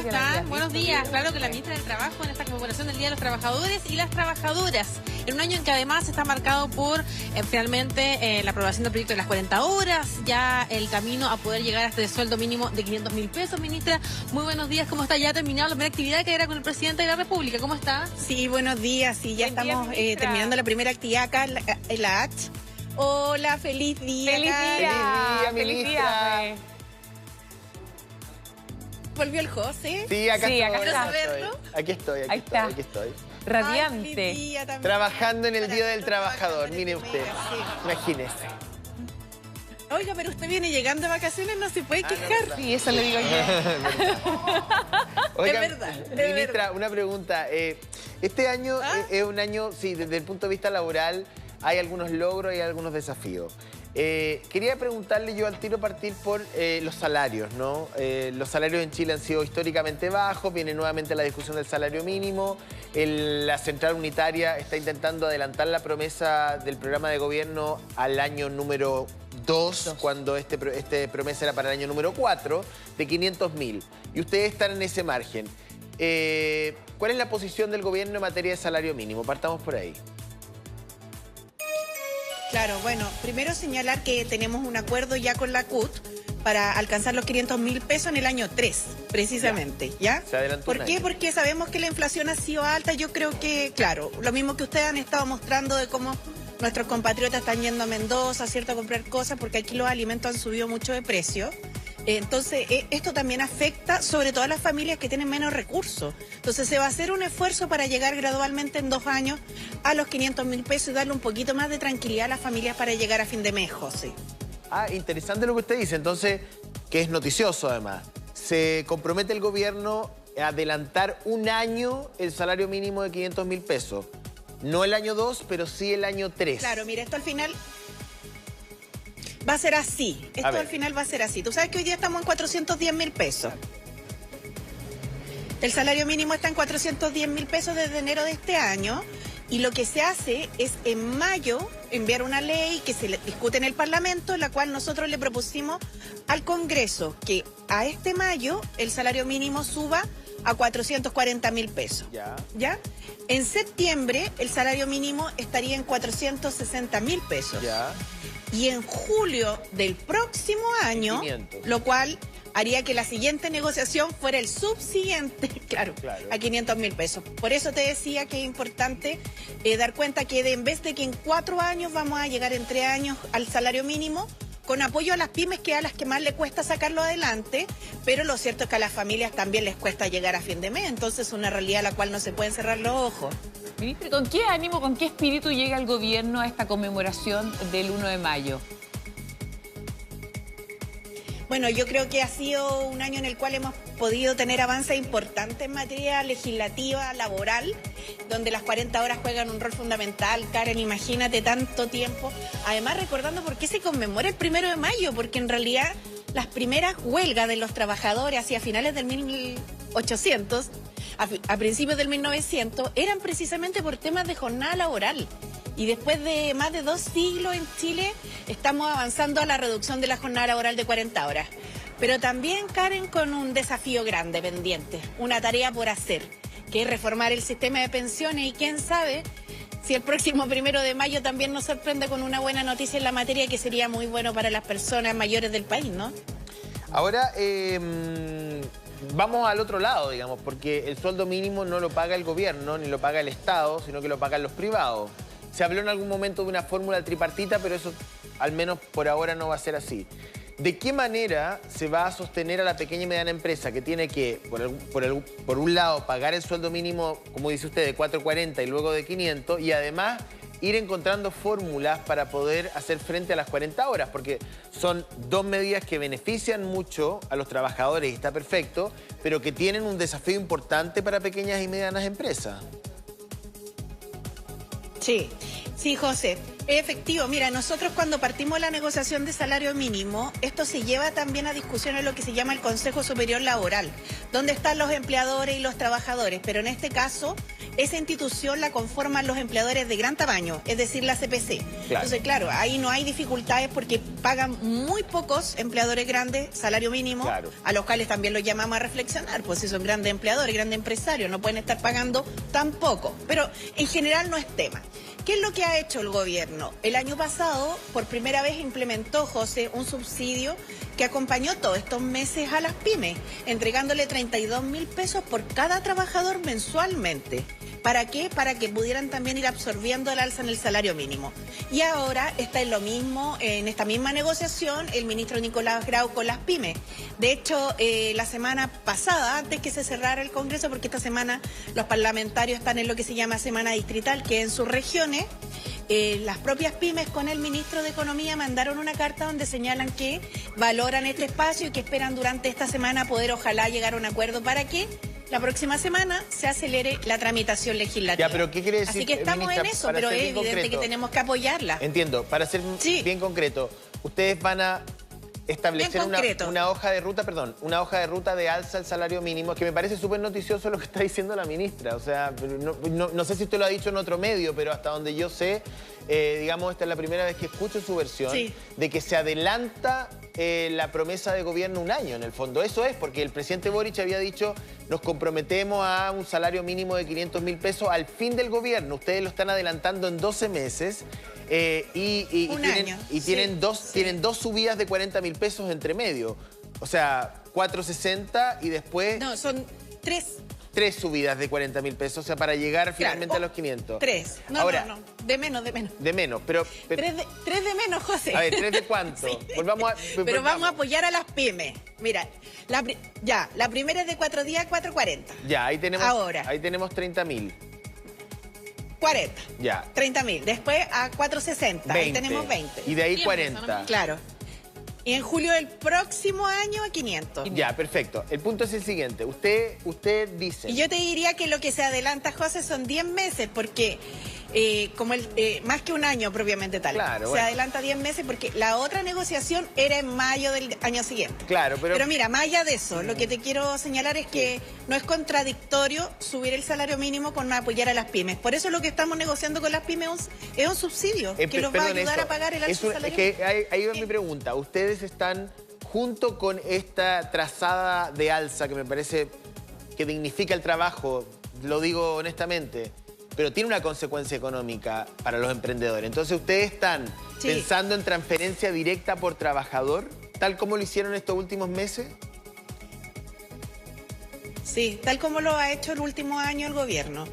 están? Buenos días. Claro que la ministra del Trabajo en esta conmemoración del Día de los Trabajadores y las Trabajadoras. En un año en que además está marcado por finalmente la aprobación del proyecto de las 40 horas, ya el camino a poder llegar hasta el sueldo mínimo de 500.000 pesos. Ministra, muy buenos días. ¿Cómo está? Ya ha terminado la primera actividad que era con el presidente de la República. ¿Cómo está? Sí, buenos días. Sí, ya estamos terminando la primera actividad acá en la H. Hola, feliz día. ¡Feliz día, ministra! Feliz día, ¿Volvió el José? Sí, acá estoy. Aquí estoy. Radiante. Ay, Trabajando en el Día del Trabajador, mire usted. Imagínese. Oiga, pero usted viene llegando de vacaciones, no se puede quejar. Sí, eso le digo yo. Oiga, Es verdad. ministra, una pregunta. Este año es un año, sí, desde el punto de vista laboral, hay algunos logros y algunos desafíos. Quería preguntarle yo al tiro partir por los salarios, ¿no? Los salarios en Chile han sido históricamente bajos, viene nuevamente la discusión del salario mínimo, la Central Unitaria está intentando adelantar la promesa del programa de gobierno al año número 2, cuando este promesa era para el año número 4, de 500.000. Y ustedes están en ese margen. ¿Cuál es la posición del gobierno en materia de salario mínimo? Partamos por ahí. Claro, bueno, primero señalar que tenemos un acuerdo ya con la CUT para alcanzar los 500.000 pesos en el año 3, precisamente, ¿ya? Se adelantó ¿Por un qué? año. Porque sabemos que la inflación ha sido alta. Yo creo que, claro, lo mismo que ustedes han estado mostrando de cómo nuestros compatriotas están yendo a Mendoza, ¿cierto?, a comprar cosas, porque aquí los alimentos han subido mucho de precio. Entonces, esto también afecta sobre todo a las familias que tienen menos recursos. Entonces, se va a hacer un esfuerzo para llegar gradualmente en 2 años a los 500.000 pesos y darle un poquito más de tranquilidad a las familias para llegar a fin de mes, José. Ah, interesante lo que usted dice. Entonces, que es noticioso además. Se compromete el gobierno a adelantar un año el salario mínimo de 500.000 pesos. No el año 2, pero sí el año 3. Claro, mira, esto al final va a ser así. Esto al final va a ser así. Tú sabes que hoy día estamos en 410.000 pesos. El salario mínimo está en 410.000 pesos desde enero de este año. Y lo que se hace es en mayo enviar una ley que se discute en el Parlamento, en la cual nosotros le propusimos al Congreso que a este mayo el salario mínimo suba a 440.000 pesos. ¿Ya? En septiembre el salario mínimo estaría en 460.000 pesos. Ya. Y en julio del próximo año, 500. lo cual haría que la siguiente negociación fuera el subsiguiente, claro. A 500.000 pesos. Por eso te decía que es importante dar cuenta que en vez de que en 4 años vamos a llegar en 3 años al salario mínimo, con apoyo a las pymes, que a las que más le cuesta sacarlo adelante, pero lo cierto es que a las familias también les cuesta llegar a fin de mes, entonces es una realidad a la cual no se pueden cerrar los ojos. Ministra, ¿con qué ánimo, con qué espíritu llega el gobierno a esta conmemoración del 1 de mayo? Bueno, yo creo que ha sido un año en el cual hemos podido tener avances importantes en materia legislativa, laboral, donde las 40 horas juegan un rol fundamental. Karen, imagínate tanto tiempo. Además, recordando por qué se conmemora el 1 de mayo, porque en realidad las primeras huelgas de los trabajadores hacia finales del 1800, a principios del 1900, eran precisamente por temas de jornada laboral. Y después de más de 2 siglos en Chile, estamos avanzando a la reducción de la jornada laboral de 40 horas. Pero también, Karen, con un desafío grande pendiente, una tarea por hacer, que es reformar el sistema de pensiones. Y quién sabe si el próximo 1 de mayo también nos sorprende con una buena noticia en la materia, que sería muy bueno para las personas mayores del país, ¿no? Ahora, vamos al otro lado, digamos, porque el sueldo mínimo no lo paga el gobierno, ni lo paga el Estado, sino que lo pagan los privados. Se habló en algún momento de una fórmula tripartita, pero eso al menos por ahora no va a ser así. ¿De qué manera se va a sostener a la pequeña y mediana empresa que tiene que, por un lado, pagar el sueldo mínimo, como dice usted, de 440 y luego de 500, y además ir encontrando fórmulas para poder hacer frente a las 40 horas? Porque son 2 medidas que benefician mucho a los trabajadores, y está perfecto, pero que tienen un desafío importante para pequeñas y medianas empresas. Sí, Sí, José, es efectivo. Mira, nosotros cuando partimos la negociación de salario mínimo, esto se lleva también a discusión en lo que se llama el Consejo Superior Laboral, donde están los empleadores y los trabajadores, pero en este caso, esa institución la conforman los empleadores de gran tamaño, es decir, la CPC. Claro. Entonces, claro, ahí no hay dificultades porque pagan muy pocos empleadores grandes salario mínimo, claro, a los cuales también los llamamos a reflexionar, pues si son grandes empleadores, grandes empresarios, no pueden estar pagando tan poco, pero en general no es tema. ¿Qué es lo que ha hecho el gobierno? El año pasado, por primera vez, implementó, José, un subsidio que acompañó todos estos meses a las pymes, entregándole 32.000 pesos por cada trabajador mensualmente. ¿Para qué? Para que pudieran también ir absorbiendo el alza en el salario mínimo. Y ahora está en lo mismo, en esta misma negociación, el ministro Nicolás Grau con las pymes. De hecho, la semana pasada, antes que se cerrara el Congreso, porque esta semana los parlamentarios están en lo que se llama Semana Distrital, que en sus regiones, las propias pymes con el ministro de Economía mandaron una carta donde señalan que valoran este espacio y que esperan durante esta semana poder ojalá llegar a un acuerdo para que la próxima semana se acelere la tramitación legislativa. Ya, pero ¿qué quiere decir? Así que estamos ministra, en eso, pero es evidente concreto, que tenemos que apoyarla. Entiendo, para ser bien concreto, ustedes van a establecer una hoja de ruta, una hoja de ruta de alza al salario mínimo, que me parece súper noticioso lo que está diciendo la ministra. O sea, no sé si usted lo ha dicho en otro medio, pero hasta donde yo sé, digamos, esta es la primera vez que escucho su versión, de que se adelanta la promesa de gobierno un año, en el fondo. Eso es, porque el presidente Boric había dicho, nos comprometemos a un salario mínimo de 500.000 pesos al fin del gobierno. Ustedes lo están adelantando en 12 meses. Tienen dos subidas de 40.000 pesos entre medio. O sea, 460 y después... No, son tres. Tres subidas de 40.000 pesos, o sea, para llegar finalmente a los 500. Tres. No, ahora, no. De menos. De menos, pero... Tres de menos, José. A ver, ¿tres de cuánto? Sí. Pero vamos a apoyar a las pymes. Mira, la primera es de 4 días, 4.40. Ya, ahí tenemos... Ahora. Ahí tenemos 30.000. 40. Ya. 30.000. Después a 4.60. Ahí tenemos 20. Y de ahí 40. Claro. Y en julio del próximo año a 500. Ya, perfecto. El punto es el siguiente. Usted dice... Y yo te diría que lo que se adelanta, José, son 10 meses, porque más que un año propiamente tal. Claro, se adelanta 10 meses porque la otra negociación era en mayo del año siguiente. Claro, pero mira, más allá de eso, lo que te quiero señalar es que no es contradictorio subir el salario mínimo con apoyar a las pymes. Por eso lo que estamos negociando con las pymes es un subsidio que los va a ayudar a pagar el alto salario mínimo. Ahí va mi pregunta. Ustedes están junto con esta trazada de alza que me parece que dignifica el trabajo, lo digo honestamente, pero tiene una consecuencia económica para los emprendedores. Entonces, ¿ustedes están pensando en transferencia directa por trabajador, tal como lo hicieron estos últimos meses? Sí, tal como lo ha hecho el último año el gobierno.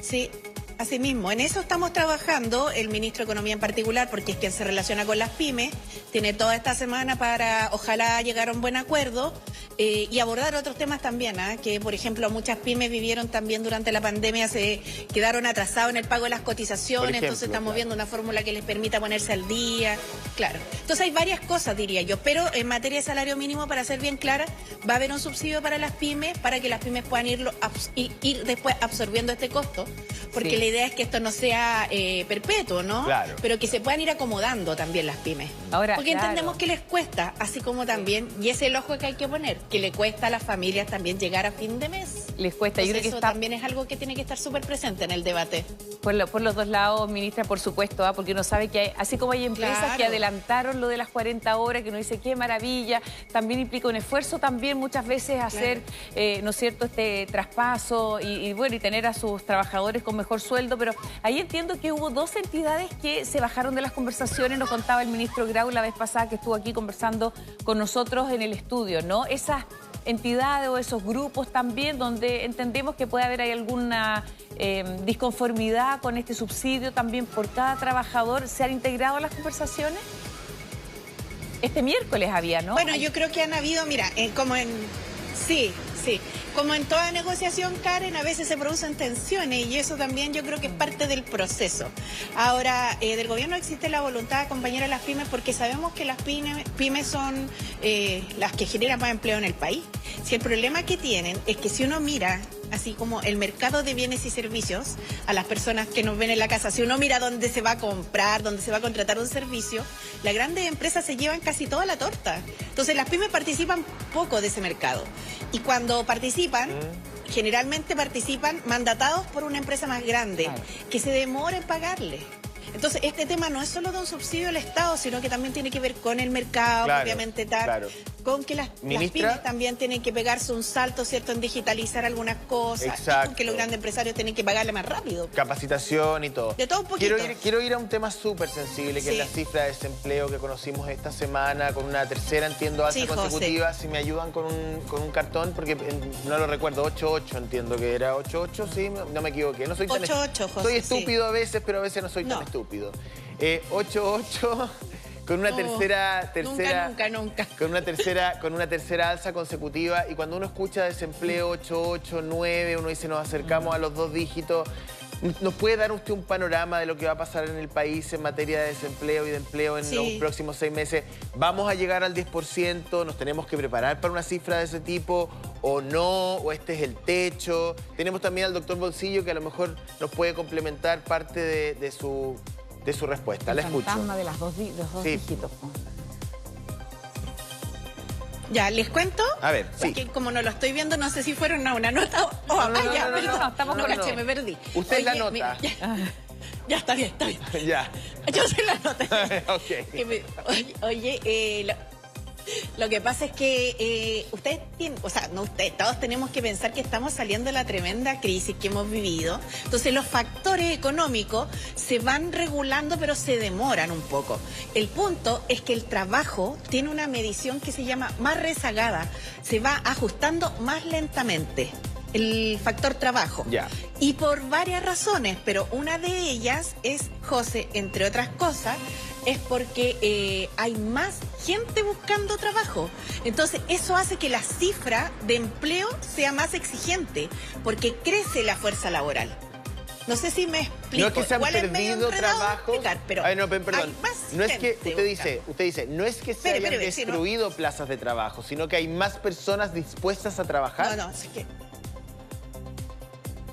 Sí, así mismo. En eso estamos trabajando, el ministro de Economía en particular, porque es quien se relaciona con las pymes, tiene toda esta semana para, ojalá, llegar a un buen acuerdo y abordar otros temas también, que por ejemplo muchas pymes vivieron también durante la pandemia, se quedaron atrasados en el pago de las cotizaciones, entonces estamos viendo una fórmula que les permita ponerse al día, claro. Entonces hay varias cosas, diría yo, pero en materia de salario mínimo, para ser bien clara, va a haber un subsidio para las pymes, para que las pymes puedan ir después absorbiendo este costo, porque la idea es que esto no sea perpetuo, ¿no? Claro. Pero que se puedan ir acomodando también las pymes. Ahora, porque entendemos que les cuesta, así como también, y ese es el ojo que hay que poner, que le cuesta a las familias también llegar a fin de mes. Les cuesta. Entonces, eso también es algo que tiene que estar súper presente en el debate. Por los dos lados, ministra, por supuesto, porque uno sabe que así como hay empresas que adelantaron lo de las 40 horas, que uno dice qué maravilla, también implica un esfuerzo también muchas veces hacer, ¿no es cierto?, este traspaso y tener a sus trabajadores con mejor sueldo, pero ahí entiendo que hubo dos entidades que se bajaron de las conversaciones, nos contaba el ministro Grau la vez pasada que estuvo aquí conversando con nosotros en el estudio, ¿no? Esas entidades o esos grupos también donde entendemos que puede haber alguna disconformidad con este subsidio también por cada trabajador, ¿se han integrado a las conversaciones? Este miércoles había, ¿no? Bueno, yo creo que han habido, mira, sí, como en toda negociación, Karen, a veces se producen tensiones y eso también yo creo que es parte del proceso. Ahora, del gobierno existe la voluntad de acompañar a las pymes porque sabemos que las pymes son las que generan más empleo en el país. Si el problema que tienen es que si uno mira así como el mercado de bienes y servicios, a las personas que nos ven en la casa. Si uno mira dónde se va a comprar, dónde se va a contratar un servicio, las grandes empresas se llevan casi toda la torta. Entonces las pymes participan poco de ese mercado. Y cuando participan, generalmente participan mandatados por una empresa más grande, que se demora en pagarle. Entonces, este tema no es solo de un subsidio del Estado, sino que también tiene que ver con el mercado, obviamente, con que las pymes también tienen que pegarse un salto, ¿cierto?, en digitalizar algunas cosas, y con que los grandes empresarios tienen que pagarle más rápido. Capacitación y todo. De todo un poquito. Quiero ir a un tema súper sensible, que es la cifra de desempleo que conocimos esta semana, con una tercera, entiendo, alza consecutiva. Si me ayudan con un cartón, porque no lo recuerdo, 8.8 entiendo que era 8.8, sí, no me equivoqué. No soy tan 8.8, José. Soy estúpido a veces, pero a veces no soy tan estúpido. 8.8 con una tercera nunca. Con una tercera alza consecutiva, y cuando uno escucha desempleo 8.8, 9, uno dice nos acercamos a los 2 dígitos. ¿Nos puede dar usted un panorama de lo que va a pasar en el país en materia de desempleo y de empleo en los próximos 6 meses? ¿Vamos a llegar al 10%? ¿Nos tenemos que preparar para una cifra de ese tipo o no? ¿O este es el techo? Tenemos también al doctor Bolsillo, que a lo mejor nos puede complementar parte de su respuesta. La escucho. El fantasma de los dos dígitos. Ya, ¿les cuento? A ver, porque como no lo estoy viendo, no sé si fueron a una nota o no, caché, me perdí. Usted es la nota. Mira, ya está bien, está bien. Ya. Yo soy la nota. Ok. Oye, lo que pasa es que ustedes tienen, o sea, no ustedes, todos tenemos que pensar que estamos saliendo de la tremenda crisis que hemos vivido. Entonces los factores económicos se van regulando, pero se demoran un poco. El punto es que el trabajo tiene una medición que se llama más rezagada, se va ajustando más lentamente. El factor trabajo. Y por varias razones, pero una de ellas es, José, entre otras cosas, es porque hay más gente buscando trabajo. Entonces eso hace que la cifra de empleo sea más exigente, porque crece la fuerza laboral. No sé si me explico. No es que se han perdido trabajos. Pero perdón. No es que usted dice, no es que se hayan destruido plazas de trabajo, sino que hay más personas dispuestas a trabajar. No, es que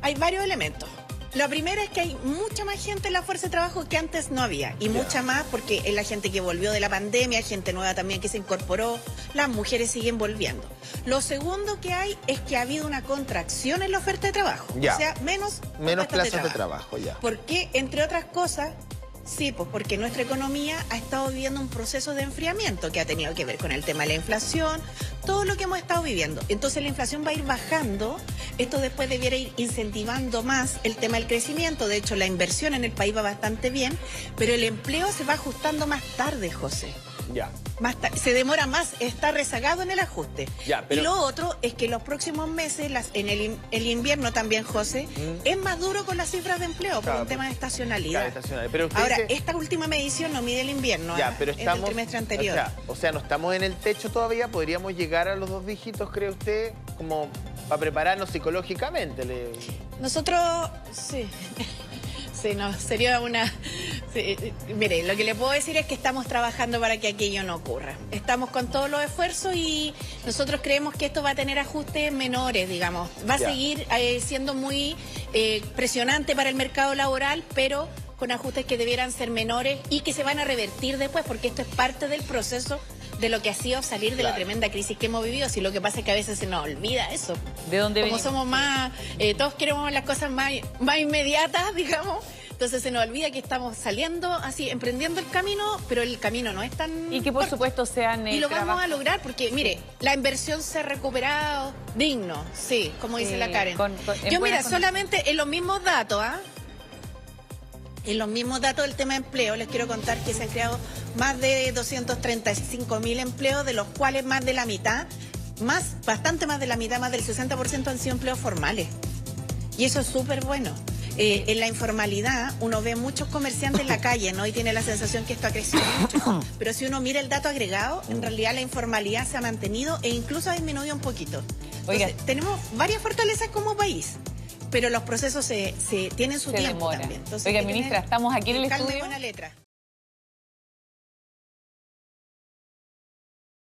hay varios elementos. Lo primero es que hay mucha más gente en la fuerza de trabajo que antes no había. Y mucha más porque es la gente que volvió de la pandemia, gente nueva también que se incorporó. Las mujeres siguen volviendo. Lo segundo que hay es que ha habido una contracción en la oferta de trabajo. O sea, menos plazas de trabajo. ¿Por qué? Entre otras cosas, sí, pues porque nuestra economía ha estado viviendo un proceso de enfriamiento que ha tenido que ver con el tema de la inflación, todo lo que hemos estado viviendo. Entonces la inflación va a ir bajando, esto después debiera ir incentivando más el tema del crecimiento. De hecho, la inversión en el país va bastante bien, pero el empleo se va ajustando más tarde, José. Se demora más, está rezagado en el ajuste. Y lo otro es que los próximos meses, en el invierno también, José, es más duro con las cifras de empleo por un tema de estacionalidad. Pero ahora, esta última medición no mide el invierno, pero es del trimestre anterior. O sea, no estamos en el techo todavía, podríamos llegar a los 2 dígitos, ¿cree usted? Como para prepararnos psicológicamente. Nosotros, sí. Sí, no, sería una... Sí, mire, lo que le puedo decir es que estamos trabajando para que aquello no ocurra. Estamos con todos los esfuerzos y nosotros creemos que esto va a tener ajustes menores, digamos. Va a seguir siendo muy presionante para el mercado laboral, pero con ajustes que debieran ser menores y que se van a revertir después, porque esto es parte del proceso de lo que ha sido salir de la tremenda crisis que hemos vivido. Si lo que pasa es que a veces se nos olvida eso. ¿De dónde venimos? Como somos más, todos queremos las cosas más inmediatas, digamos. Entonces se nos olvida que estamos saliendo así, emprendiendo el camino, pero el camino no es tan... Y que por supuesto sean... Y lo vamos a lograr porque, mire, la inversión se ha recuperado digno, sí, como dice la Karen. Yo, mira, solamente en los mismos datos, en los mismos datos del tema de empleo, les quiero contar que se han creado más de 235.000 empleos, de los cuales más de la mitad, bastante más de la mitad, más del 60% han sido empleos formales. Y eso es súper bueno. En la informalidad uno ve muchos comerciantes en la calle, ¿no? Y tiene la sensación que esto ha crecido mucho. Pero si uno mira el dato agregado, en realidad la informalidad se ha mantenido e incluso ha disminuido un poquito. Entonces, tenemos varias fortalezas como país, pero los procesos tienen su tiempo también. Entonces, Oiga, ministra, estamos aquí en el estudio. Buena letra.